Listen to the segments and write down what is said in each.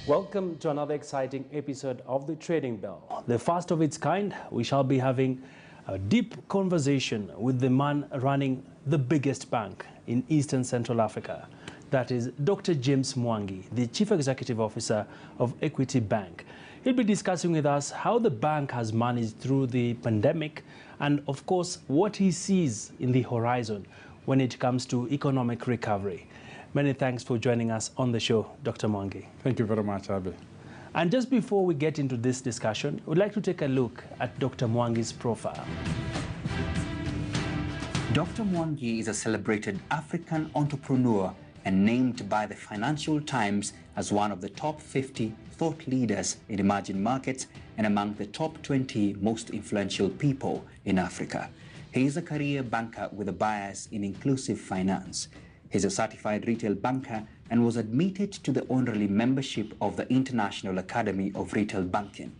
Welcome to another exciting episode of The Trading Bell. The first of its kind, we shall be having a deep conversation with the man running the biggest bank in Eastern Central Africa. That is Dr. James Mwangi, the Chief Executive Officer of Equity Bank. He'll be discussing with us how the bank has managed through the pandemic and, of course, what he sees in the horizon when it comes to economic recovery. Many thanks for joining us on the show, Dr. Mwangi. Thank you very much, Abe. And just before we get into this discussion, we'd like to take a look at Dr. Mwangi's profile. Dr. Mwangi is a celebrated African entrepreneur and named by the Financial Times as one of the top 50 thought leaders in emerging markets and among the top 20 most influential people in Africa. He is a career banker with a bias in inclusive finance. He's a certified retail banker and was admitted to the honorary membership of the International Academy of Retail Banking.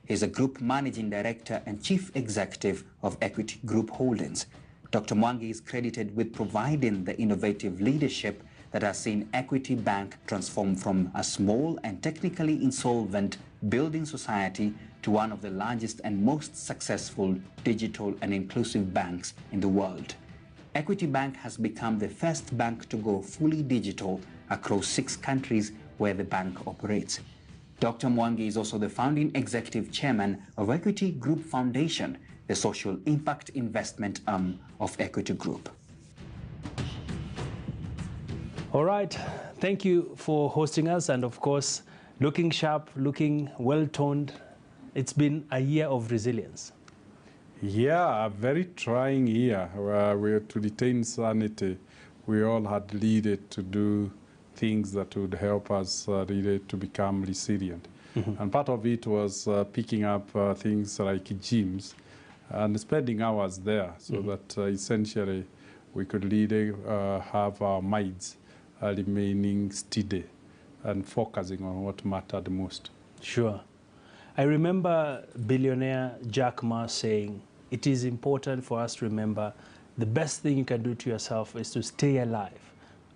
He's a group managing director and chief executive of Equity Group Holdings. Dr. Mwangi is credited with providing the innovative leadership that has seen Equity Bank transform from a small and technically insolvent building society to one of the largest and most successful digital and inclusive banks in the world. Equity Bank has become the first bank to go fully digital across 6 countries where the bank operates. Dr. Mwangi is also the founding executive chairman of Equity Group Foundation, the social impact investment arm of Equity Group. All right, thank you for hosting us and, of course, looking sharp, looking well-toned. It's been a year of resilience. Yeah, a very trying year where we had to retain sanity. We all had needed to do things that would help us really to become resilient. And part of it was picking up things like gyms and spending hours there so that essentially we could really have our minds remaining steady and focusing on what mattered most. Sure. I remember billionaire Jack Ma saying, it is important for us to remember the best thing you can do to yourself is to stay alive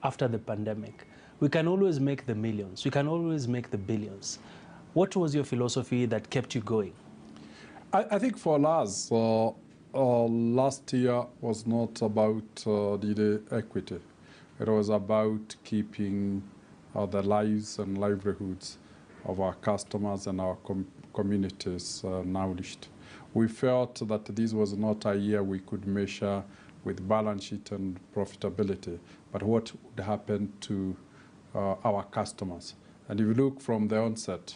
after the pandemic. We can always make the millions. We can always make the billions. What was your philosophy that kept you going? I think for us, last year was not about the equity. It was about keeping the lives and livelihoods of our customers and our communities nourished. We felt that this was not a year we could measure with balance sheet and profitability, but what would happen to our customers. And if you look from the onset,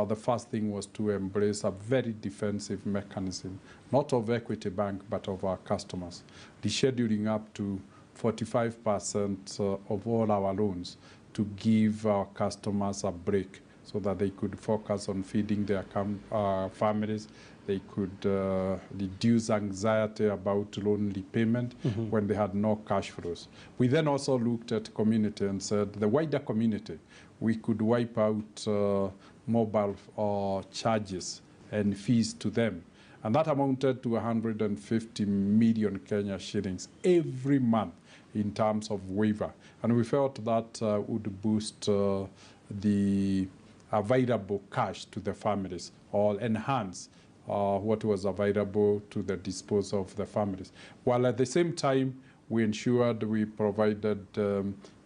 the first thing was to embrace a very defensive mechanism, not of Equity Bank, but of our customers, rescheduling up to 45% of all our loans to give our customers a break so that they could focus on feeding their families. They could reduce anxiety about loan repayment when they had no cash flows. We then also looked at community and said, the wider community, we could wipe out mobile charges and fees to them. And that amounted to 150 million Kenya shillings every month in terms of waiver. And we felt that would boost the available cash to the families or enhance what was available to the disposal of the families. While at the same time, we ensured we provided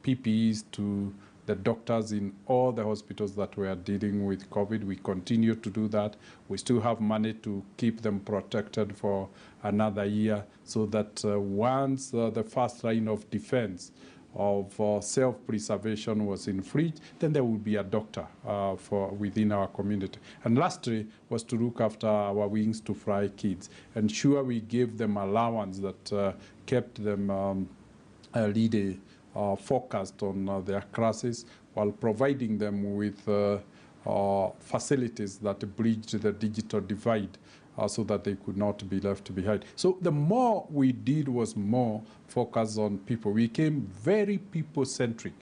PPEs to the doctors in all the hospitals that were dealing with COVID. We continue to do that. We still have money to keep them protected for another year so that once the first line of defense of self-preservation was infringed, then there would be a doctor for within our community. And lastly was to look after our Wings to Fly kids, ensure we gave them allowance that kept them really focused on their classes while providing them with facilities that bridged the digital divide so that they could not be left behind. So the more we did was more focus on people. We became very people-centric,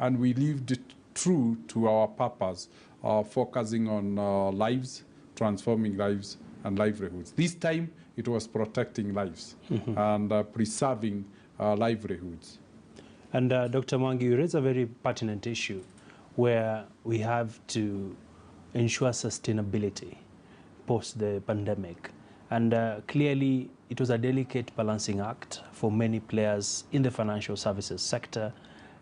and we lived true to our purpose, focusing on lives, transforming lives, and livelihoods. This time, it was protecting lives and preserving livelihoods. And Dr. Mwangi, you raise a very pertinent issue. where we have to ensure sustainability post the pandemic. And clearly, it was a delicate balancing act for many players in the financial services sector.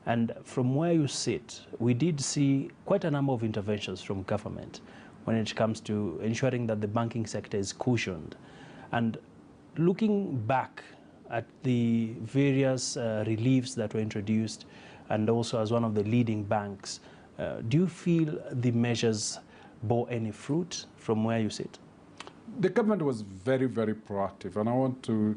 And from where you sit, we did see quite a number of interventions from government when it comes to ensuring that the banking sector is cushioned. And looking back at the various reliefs that were introduced, and also as one of the leading banks, do you feel the measures bore any fruit from where you sit? The government was very, very proactive, and I want to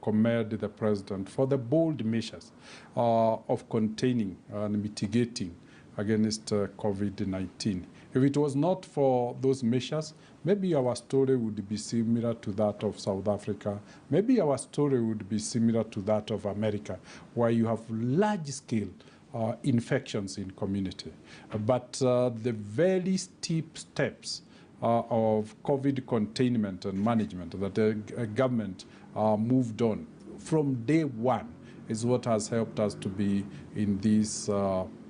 commend the president for the bold measures of containing and mitigating against COVID-19. If it was not for those measures, maybe our story would be similar to that of South Africa. Maybe our story would be similar to that of America, where you have large-scale infections in community. But the very steep steps of COVID containment and management that the government moved on from day one is what has helped us to be in this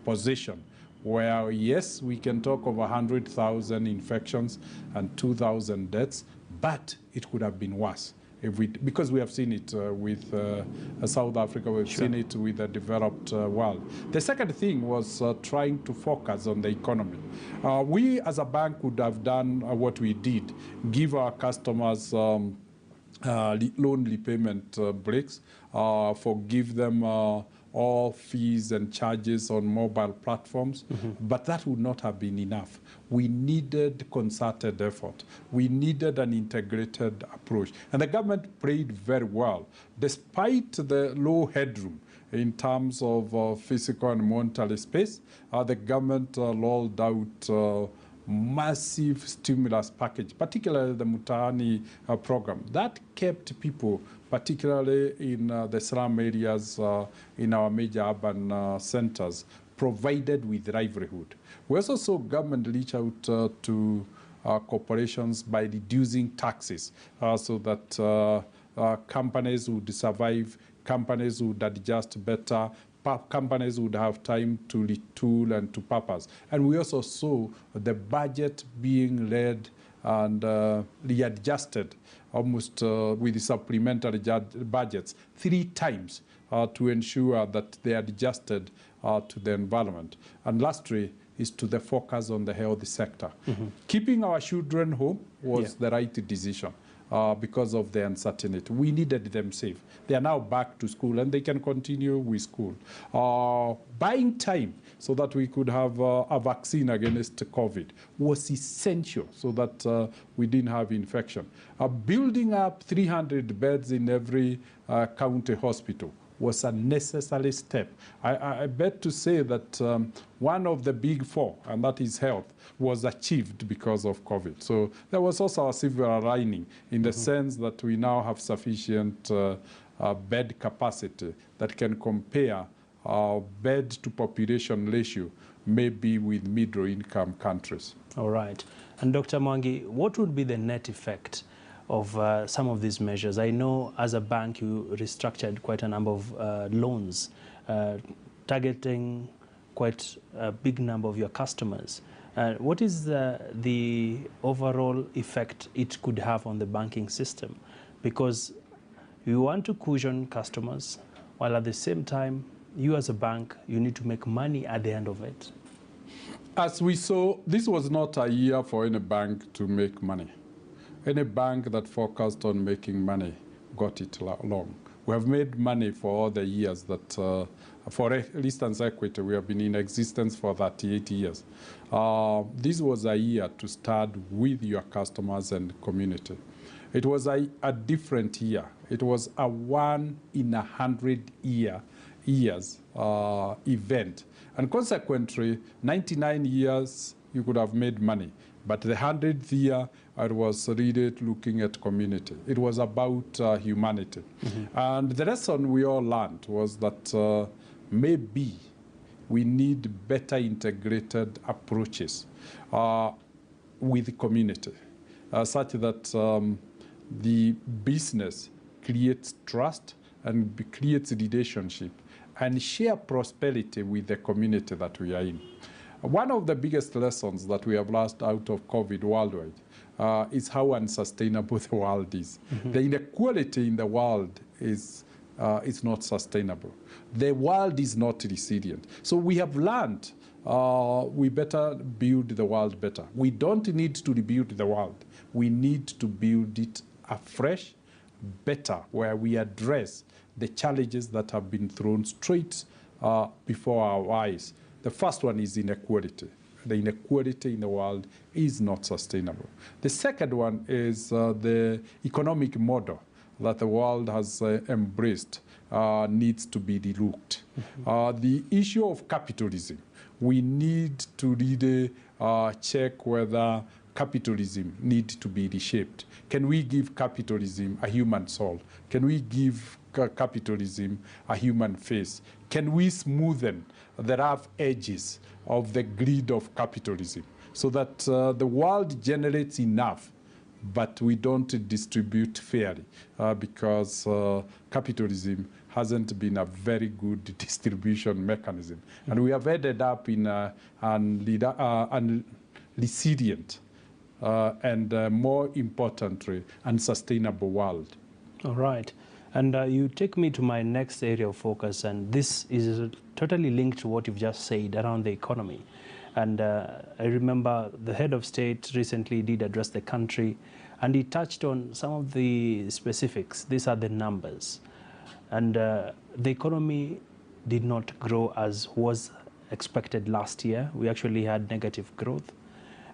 position where, yes, we can talk of 100,000 infections and 2,000 deaths, but it could have been worse. Because we have seen it with South Africa, we've seen it with the developed world. The second thing was trying to focus on the economy. We as a bank would have done what we did, give our customers loan repayment breaks, forgive them all fees and charges on mobile platforms, but that would not have been enough. We needed concerted effort. We needed an integrated approach. And the government played very well. Despite the low headroom in terms of physical and monetary space, the government rolled out massive stimulus package, particularly the Mutaani program. That kept people, particularly in the slum areas in our major urban centers, provided with livelihood. We also saw government reach out to corporations by reducing taxes so that companies would survive, companies would adjust better, companies would have time to retool and to purpose. And we also saw the budget being led and readjusted almost with the supplementary budgets 3 times to ensure that they adjusted to the environment. And lastly is to the focus on the health sector. Keeping our children home was the right decision. Because of the uncertainty. We needed them safe. They are now back to school and they can continue with school. Buying time so that we could have a vaccine against COVID was essential so that we didn't have infection. Building up 300 beds in every county hospital was a necessary step. I bet to say that one of the big 4, and that is health, was achieved because of COVID. So there was also a silver lining in the sense that we now have sufficient bed capacity that can compare our bed to population ratio maybe with middle income countries. All right. And Dr. Mwangi, what would be the net effect of some of these measures? I know as a bank you restructured quite a number of loans targeting quite a big number of your customers. What is the overall effect it could have on the banking system? Because you want to cushion customers, while at the same time, you as a bank, you need to make money at the end of it. As we saw, this was not a year for any bank to make money. Any bank that focused on making money got it wrong. We have made money for all the years that, for instance, Equity, we have been in existence for 38 years. This was a year to start with your customers and community. It was a different year. It was a 1 in 100 years event. And consequently, 99 years, you could have made money. But the 100th year, I was really looking at community. It was about humanity. And the lesson we all learned was that maybe we need better integrated approaches with the community, such that the business creates trust and creates relationship and share prosperity with the community that we are in. One of the biggest lessons that we have learned out of COVID worldwide is how unsustainable the world is. The inequality in the world is not sustainable. The world is not resilient. So we have learned we better build the world better. We don't need to rebuild the world. We need to build it afresh, better, where we address the challenges that have been thrown straight before our eyes. The first one is inequality. The inequality in the world is not sustainable. The second one is the economic model that the world has embraced needs to be relooked. The issue of capitalism, we need to really check whether capitalism needs to be reshaped. Can we give capitalism a human soul? Can we give capitalism a human face? Can we smoothen the rough edges of the grid of capitalism so that the world generates enough, but we don't distribute fairly because capitalism hasn't been a very good distribution mechanism. And we have ended up in an resilient and more importantly, unsustainable world. All right. And you take me to my next area of focus, and this is totally linked to what you've just said around the economy. And I remember the head of state recently did address the country, and he touched on some of the specifics. These are the numbers. And the economy did not grow as was expected last year. We actually had negative growth.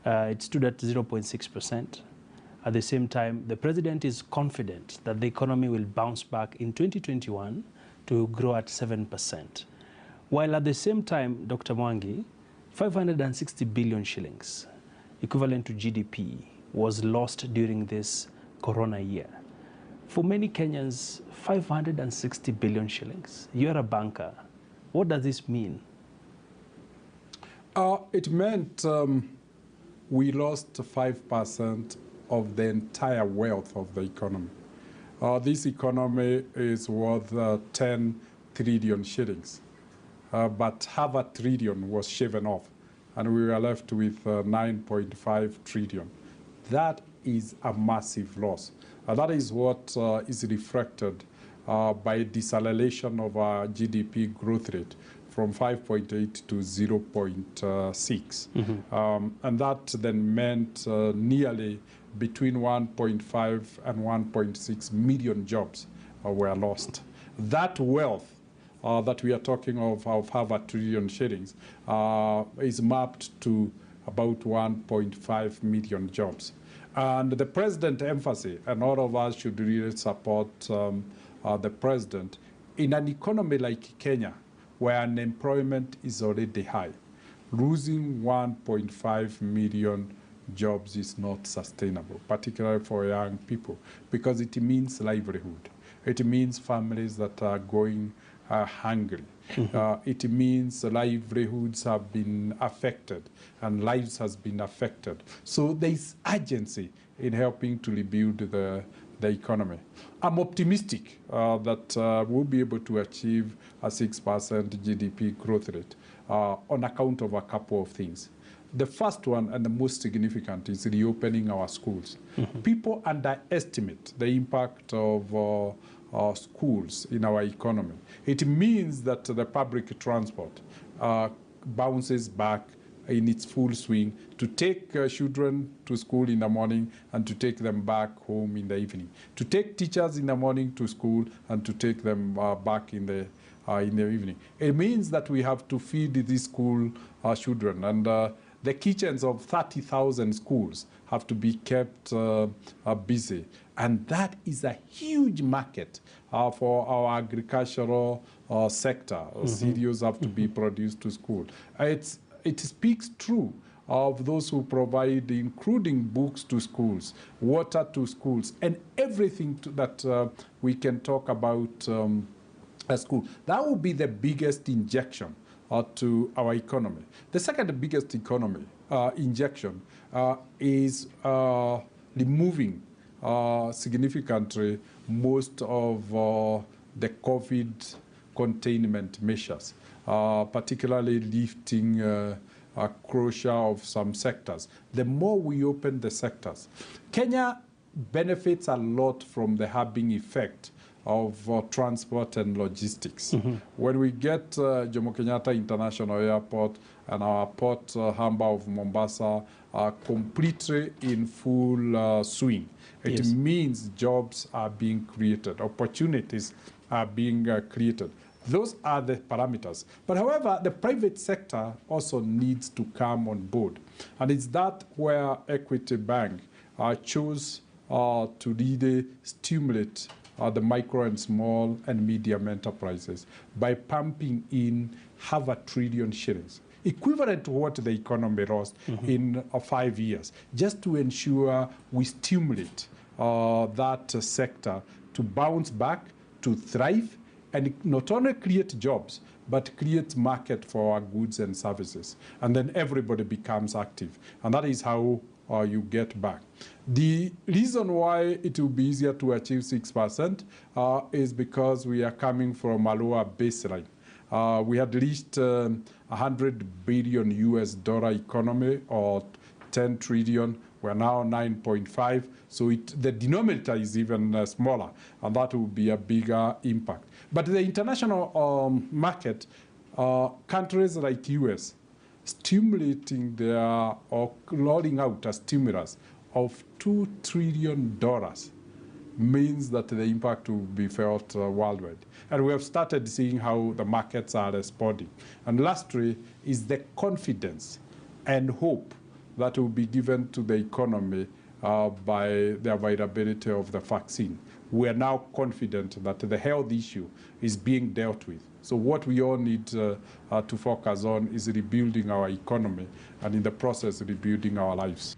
It stood at 0.6%. At the same time, the president is confident that the economy will bounce back in 2021 to grow at 7%. While at the same time, Dr. Mwangi, 560 billion shillings, equivalent to GDP, was lost during this corona year. For many Kenyans, 560 billion shillings. You're a banker. What does this mean? It meant we lost 5% of the entire wealth of the economy. This economy is worth 10 trillion shillings, but half a trillion was shaven off, and we were left with 9.5 trillion. That is a massive loss. That is what is reflected by deceleration of our GDP growth rate from 5.8 to 0.6. And that then meant nearly between 1.5 and 1.6 million jobs were lost. That wealth that we are talking of half a trillion shillings is mapped to about 1.5 million jobs. And the president emphasis, and all of us should really support the president, in an economy like Kenya, where unemployment is already high, losing 1.5 million jobs is not sustainable, particularly for young people, because it means livelihood. It means families that are going hungry. It means livelihoods have been affected and lives has been affected. So there is urgency in helping to rebuild the economy. I'm optimistic that we'll be able to achieve a 6% GDP growth rate on account of a couple of things. The first one and the most significant is reopening our schools. People underestimate the impact of schools in our economy. It means that the public transport bounces back in its full swing to take children to school in the morning and to take them back home in the evening, to take teachers in the morning to school and to take them back in the evening. It means that we have to feed these school children, and the kitchens of 30,000 schools have to be kept busy. And that is a huge market for our agricultural sector. Cereals have to be produced to school. It speaks true of those who provide, including books to schools, water to schools, and everything that we can talk about at school. That will be the biggest injection to our economy. The second biggest economy injection is removing significantly most of the COVID containment measures, particularly lifting closure of some sectors. The more we open the sectors, Kenya benefits a lot from the hubbing effect of transport and logistics. When we get Jomo Kenyatta International Airport and our port hub of Mombasa are completely in full swing, it means jobs are being created, opportunities are being created. Those are the parameters. But however, the private sector also needs to come on board. And it's that where Equity Bank chose to really stimulate the micro and small and medium enterprises by pumping in ½ trillion shillings, equivalent to what the economy lost in 5 years, just to ensure we stimulate that sector to bounce back, to thrive, and not only create jobs, but create market for our goods and services. And then everybody becomes active. And that is how you get back. The reason why it will be easier to achieve 6% is because we are coming from a lower baseline. We had reached $100 billion US economy, or 10 trillion. We're now 9.5. So the denominator is even smaller, and that will be a bigger impact. But the international market, countries like US, stimulating their, or rolling out a stimulus of $2 trillion means that the impact will be felt worldwide. And we have started seeing how the markets are responding. And lastly is the confidence and hope that will be given to the economy by the availability of the vaccine. We are now confident that the health issue is being dealt with. So what we all need to focus on is rebuilding our economy, and in the process, rebuilding our lives.